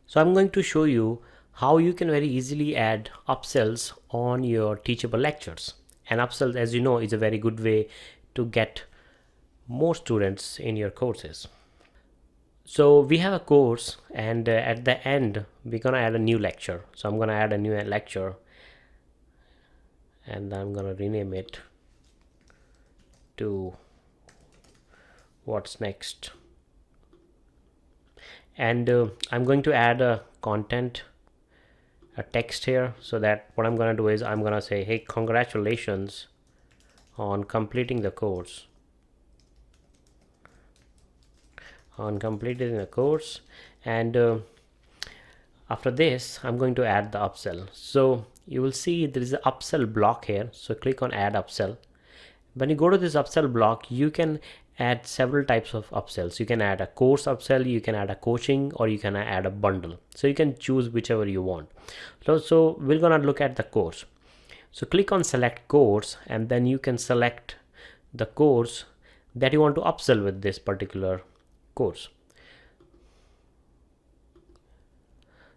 So I'm going to show you how you can very easily add upsells on your teachable lectures. And upsells, as you know, is a very good way to get more students in your courses. So we have a course, and at the end we're gonna add a new lecture. So I'm gonna add a new lecture, and I'm gonna rename it to what's next. And I'm going to add a content, a text here, so that what I'm going to do is I'm going to say, hey, congratulations on completing the course. And after this I'm going to add the upsell. So you will see there is an upsell block here, so click on add upsell. When you go to this upsell block, you can add several types of upsells. You can add a course upsell, you can add a coaching, or you can add a bundle. So you can choose whichever you want. So we're gonna look at the course. So click on select course, and then you can select the course that you want to upsell with this particular course.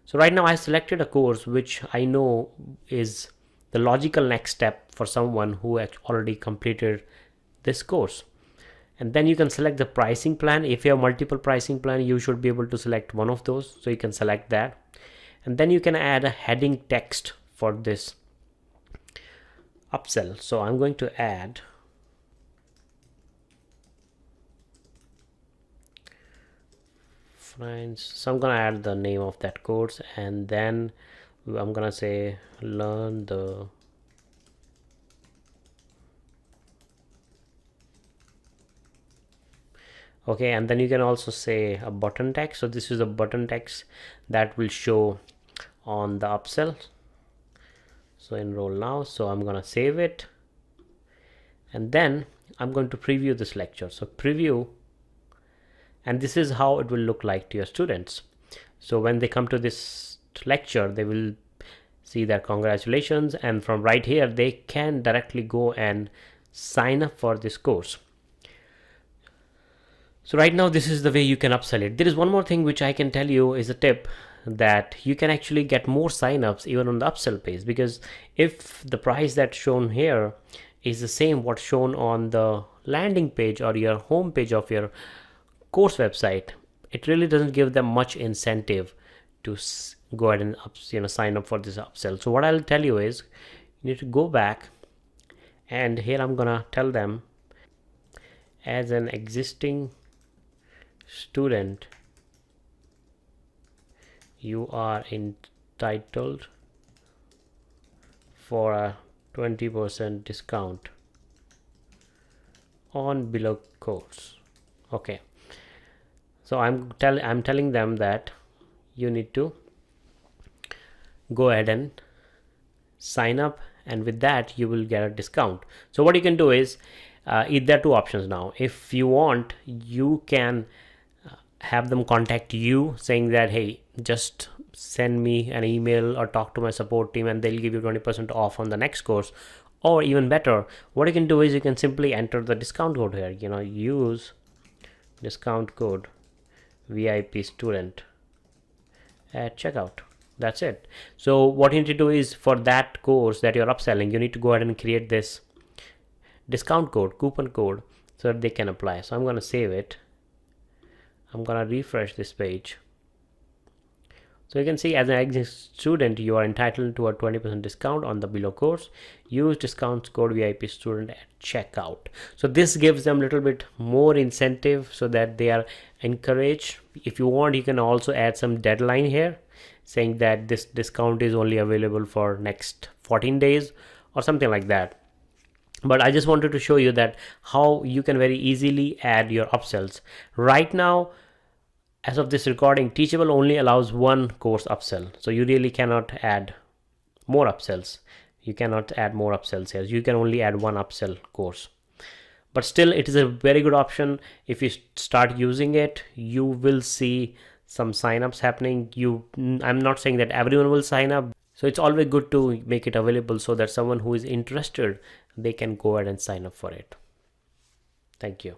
So right now I selected a course which I know is the logical next step for someone who already completed this course. And then you can select the pricing plan. If you have multiple pricing plan, you should be able to select one of those, so you can select that. And then you can add a heading text for this upsell. So I'm going to add friends. So I'm going to add the name of that course, and then I'm going to say learn the okay. And then you can also say a button text. So this is a button text that will show on the upsell. So enroll now. So I'm going to save it, and then I'm going to preview this lecture. So preview, and this is how it will look like to your students. So when they come to this lecture, they will see that congratulations, and from right here they can directly go and sign up for this course. So right now this is the way you can upsell it. There is one more thing which I can tell you is a tip, that you can actually get more signups even on the upsell page, because if the price that's shown here is the same what's shown on the landing page or your home page of your course website, it really doesn't give them much incentive to go ahead and sign up for this upsell. So what I'll tell you is you need to go back, and here I'm gonna tell them, as an existing student you are entitled for a 20% discount on below course. Okay, so I'm telling them that you need to go ahead and sign up, and with that you will get a discount. So what you can do is there are two options now. If you want, you can have them contact you saying that, hey, just send me an email or talk to my support team, and they'll give you 20% off on the next course. Or even better, what you can do is you can simply enter the discount code here. Use discount code VIP student at checkout. That's it. So what you need to do is, for that course that you're upselling, you need to go ahead and create this discount code, coupon code, so that they can apply. So I'm going to save it. I'm going to refresh this page. So you can see, as an existing student, you are entitled to a 20% discount on the below course. Use discount code VIP student at checkout. So this gives them a little bit more incentive so that they are encouraged. If you want, you can also add some deadline here saying that this discount is only available for next 14 days or something like that. But I just wanted to show you that how you can very easily add your upsells. Right now, as of this recording, Teachable only allows one course upsell. So you really cannot add more upsells. You cannot add more upsells here. You can only add one upsell course. But still, it is a very good option. If you start using it, you will see some signups happening. I'm not saying that everyone will sign up. So it's always good to make it available so that someone who is interested, they can go ahead and sign up for it. Thank you.